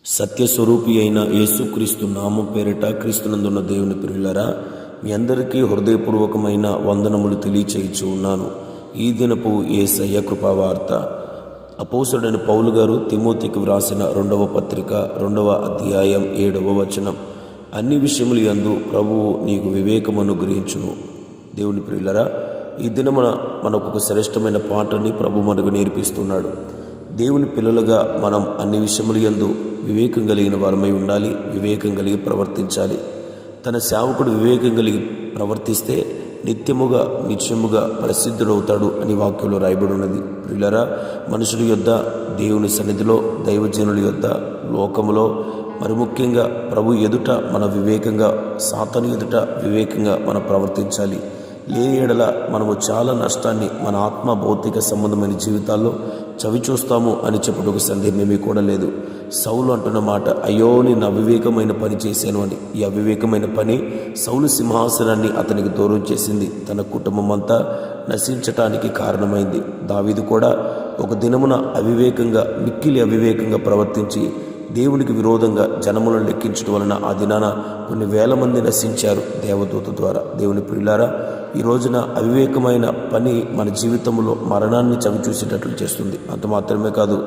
సత్యస్వరూపి అయిన యేసుక్రీస్తు నామం పేరిట క్రీస్తునందున్న దేవుని ప్రియులరా, మీ అందరికీ హృదయపూర్వకమైన వందనములు తెలియచేయచ్చు ఉన్నాను. ఈ దినపు యేసయ్య కృపావార్త. అపోసరుడైన పౌలు గారు తిమోతికి వ్రాసిన 2వ పత్రిక 2వ అధ్యాయం 7వ వచనం. అన్ని విషయములు యందు ప్రభువు నీకు వివేకము అనుగ్రహించును. దేవుని ప్రియులరా, ఈ దినమున మనకు ఒక శ్రేష్టమైన పాటని ప్రభు మనకు నేర్పిస్తున్నాడు. దేవుని పిల్లలుగా మనం అన్ని విషయములు యందు వివేకం కలిగిన వారమై ఉండాలి, వివేకం కలిగి ప్రవర్తించాలి. తన సేవకుడు వివేకం కలిగి ప్రవర్తిస్తే నిత్యముగా ప్రసిద్ధుడవుతాడు అని వాక్యంలో రాయబడి ఉన్నది. ప్రియులరా, మనుషుల యొద్ద, దేవుని సన్నిధిలో, దైవజనుల యొద్ద, లోకములో, మరి ముఖ్యంగా ప్రభు ఎదుట మన వివేకంగా, సాతాను ఎదుట వివేకంగా మనం ప్రవర్తించాలి. లేని ఎడల మనము చాలా నష్టాన్ని మన ఆత్మ భౌతిక సంబంధమైన జీవితాల్లో చవి చూస్తాము అని చెప్పుటకు సందేహమేమీ కూడా లేదు. సౌలు అంటున్న మాట, అయ్యో నేను అవివేకమైన పని చేశాను అని. ఈ అవివేకమైన పని సౌలు సింహాసనాన్ని అతనికి దూరం చేసింది, తన కుటుంబం అంతా నశించటానికి కారణమైంది. దావీదు కూడా ఒక దినమున మిక్కిలి అవివేకంగా ప్రవర్తించి దేవునికి విరోధంగా జనములను లెక్కించడం వలన ఆ దినాన కొన్ని వేల మంది నశించారు దేవదూత ద్వారా. దేవుని ప్రియులారా, ఈ రోజున అవివేకమైన పని మన జీవితంలో మరణాన్ని చవిచూసేటట్లు చేస్తుంది. అంత మాత్రమే కాదు,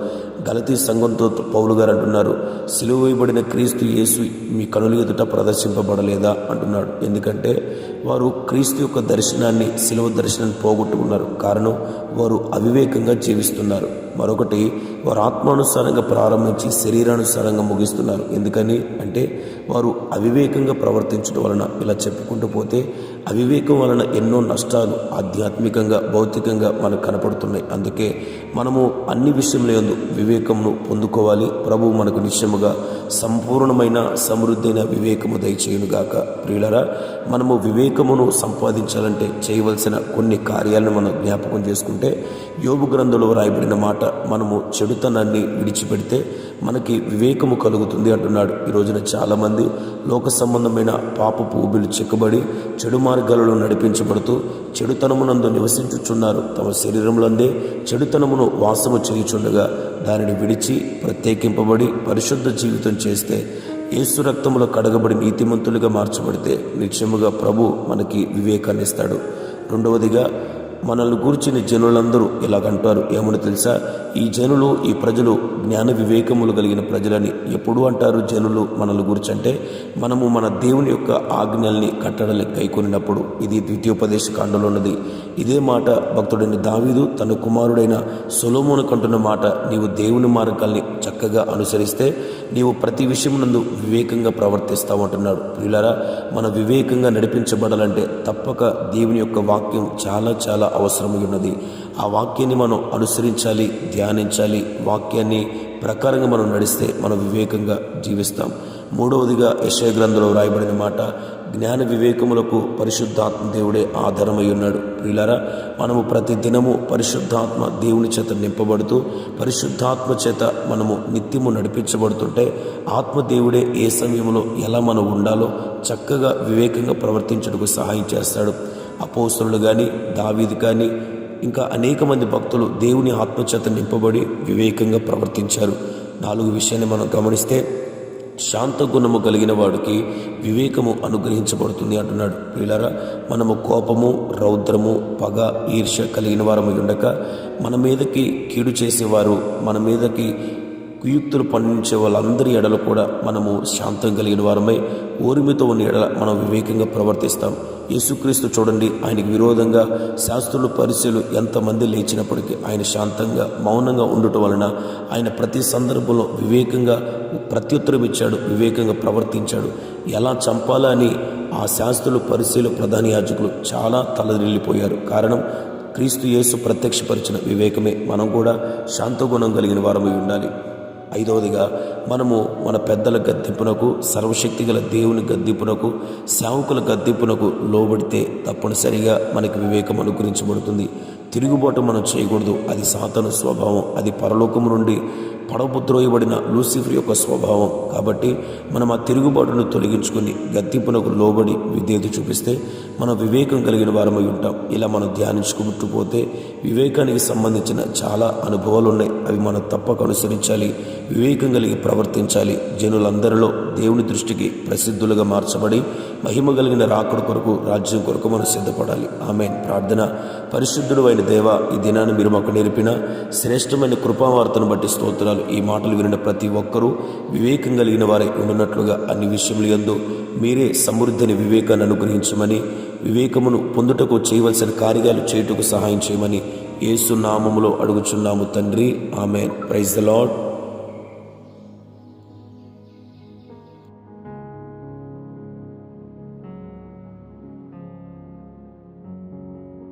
గలతీ సంఘంతో పౌలు గారు అంటున్నారు, సిలువ వేయబడిన క్రీస్తు యేసు మీ కనుల ఎదుట ప్రదర్శింపబడలేదా అంటున్నాడు. ఎందుకంటే వారు క్రీస్తు యొక్క దర్శనాన్ని, సిలువ దర్శనాన్ని పోగొట్టుకున్నారు. కారణం, వారు అవివేకంగా జీవిస్తున్నారు. మరొకటి, వారు ఆత్మానుసారంగా ప్రారంభించి శరీరానుసారంగా ముగిస్తున్నారు. ఎందుకని అంటే వారు అవివేకంగా ప్రవర్తించడం వలన. ఇలా చెప్పుకుంటూ పోతే అవివేకం వలన ఎన్నో నష్టాలు ఆధ్యాత్మికంగా, భౌతికంగా మనకు కనపడుతున్నాయి. అందుకే మనము అన్ని విషయంలో యందు వివేకమును పొందుకోవాలి. ప్రభువు మనకు నిశ్చయముగా సంపూర్ణమైన సమృద్ధైన వివేకము దయచేయునుగాక. ప్రియులరా, మనము వివేకమును సంపాదించాలంటే చేయవలసిన కొన్ని కార్యాలను మనం జ్ఞాపకం చేసుకుంటే, యోబు గ్రంథంలో రాయబడిన మాట, మనము చెడుతనాన్ని విడిచిపెడితే మనకి వివేకము కలుగుతుంది అంటున్నాడు. ఈ రోజున చాలామంది లోక సంబంధమైన పాపపు ఊబిలు చిక్కబడి చెడు మార్గాలలో నడిపించబడుతూ చెడుతనమునందు నివసించుచున్నారు. తమ శరీరములందే చెడుతనమును వాసము చేయుచుండగా దానిని విడిచి ప్రత్యేకింపబడి పరిశుద్ధ జీవితం చేస్తే, యేసు రక్తములో కడగబడి నీతిమంతులుగా మార్చబడితే నిశ్చయముగా ప్రభు మనకి వివేకాన్ని ఇస్తాడు. రెండవదిగా, మనల్ని గూర్చిన జనులందరూ ఇలాగంటారు. ఏమని తెలుసా? ఈ జనులు, ఈ ప్రజలు జ్ఞాన వివేకములు కలిగిన ప్రజలని ఎప్పుడు అంటారు జనులు మనల్ని గురించి అంటే, మనము మన దేవుని యొక్క ఆజ్ఞల్ని, కట్టడల్ని గైకొనినప్పుడు. ఇది ద్వితీయోపదేశ కాండలో ఉన్నది. ఇదే మాట భక్తుడైన దావీదు తన కుమారుడైన సొలొమోను కంటున్న మాట, నీవు దేవుని మార్గాల్ని చక్కగా అనుసరిస్తే నీవు ప్రతి విషయమునందు వివేకంగా ప్రవర్తిస్తావు అంటున్నాడు. ప్రియులారా, మన వివేకంగా నడిపించబడాలంటే తప్పక దేవుని యొక్క వాక్యం చాలా చాలా అవసరమై ఉన్నది. ఆ వాక్యాన్ని మనం అనుసరించాలి, ధ్యానించాలి. వాక్యాన్ని ప్రకారంగా మనం నడిస్తే మనం వివేకంగా జీవిస్తాం. మూడవదిగా, యెషయా గ్రంథంలో రాయబడిన మాట, జ్ఞాన వివేకములకు పరిశుద్ధాత్మ దేవుడే ఆధారమై ఉన్నాడు. ప్రియులారా, మనము ప్రతి దినము పరిశుద్ధాత్మ దేవుని చేత నింపబడుతూ పరిశుద్ధాత్మ చేత మనము నిత్యము నడిపించబడుతుంటే ఆత్మదేవుడే ఏ సమయంలో ఎలా మనం ఉండాలో చక్కగా వివేకంగా ప్రవర్తించడానికి సహాయం చేస్తాడు. అపోస్తలులు కానీ, దావీదు కానీ, ఇంకా అనేక మంది భక్తులు దేవుని ఆత్మచేత నింపబడి వివేకంగా ప్రవర్తించారు. 4 విషయాన్ని మనం గమనిస్తే, శాంత గుణము కలిగిన వాడికి వివేకము అనుగ్రహించబడుతుంది అంటున్నాడు. ప్రియులారా, మనము కోపము, రౌద్రము, పగ, ఈర్ష్య కలిగిన వారమై ఉండక, మన మీదకి కీడు చేసేవారు, మన మీదకి కుయుక్తులు పండించే వాళ్ళందరి ఎడల కూడా మనము శాంతం కలిగిన వారమై, ఓర్మితో ఉన్న ఎడల మనం వివేకంగా ప్రవర్తిస్తాం. యేసుక్రీస్తు చూడండి, ఆయనకు విరోధంగా శాస్త్రులు, పరిచయులు ఎంతమంది లేచినప్పటికీ ఆయన శాంతంగా, మౌనంగా ఉండటం వలన ఆయన ప్రతి సందర్భంలో వివేకంగా ప్రత్యుత్తరం ఇచ్చాడు, వివేకంగా ప్రవర్తించాడు. ఎలా చంపాలని ఆ శాస్త్రులు, పరిచయులు, ప్రధాన యాజకులు చాలా తలదిల్లిపోయారు. కారణం, క్రీస్తు యేసు ప్రత్యక్షపరిచిన వివేకమే. మనం కూడా శాంతగుణం కలిగిన వారమై ఉండాలి. 5వదిగా, మనము మన పెద్దల గద్దింపునకు, సర్వశక్తి గల దేవుని గద్దింపునకు, సేవకుల గద్దింపునకు లోబడితే తప్పనిసరిగా మనకి వివేకం అనుగ్రహించబడుతుంది. తిరుగుబాటు మనం చేయకూడదు. అది సాతాను స్వభావం. అది పరలోకము నుండి పడబుద్రోయబడిన లూసిఫర్ యొక్క స్వభావం. కాబట్టి మనం ఆ తిరుగుబాటును తొలగించుకొని గద్దింపునకు లోబడి విధేయత చూపిస్తే మనం వివేకం కలిగిన వారమై ఉంటాం. ఇలా మనం ధ్యానించుకుంటూ పోతే వివేకానికి సంబంధించిన చాలా అనుభవాలు ఉన్నాయి. అవి మనం తప్పక అనుసరించాలి, వివేకం కలిగి ప్రవర్తించాలి. జనులందరిలో దేవుని దృష్టికి ప్రసిద్ధులుగా మార్చబడి మహిమ కలిగిన రాకడ కొరకు, రాజ్యం కొరకు మనం సిద్ధపడాలి. ఆమేన్. ప్రార్థన. పరిశుద్ధుడు అయిన దేవా, ఈ దినాన్ని మీరు మాకు నేర్పిన శ్రేష్టమైన కృపావార్తను బట్టి స్తోత్రాలు. ఈ మాటలు వినిన ప్రతి ఒక్కరూ వివేకం కలిగిన వారై ఉండున్నట్లుగా అన్ని విషయములు యందు మీరే సమృద్ధిని వివేకాన్ని అనుగ్రహించమని, వివేకమును పొందుటకు చేయవలసిన కార్యాలు చేయుటకు సహాయం చేయమని యేసు నామములో అడుగుచున్నాము తండ్రి. ఆమేన్. Praise the lord.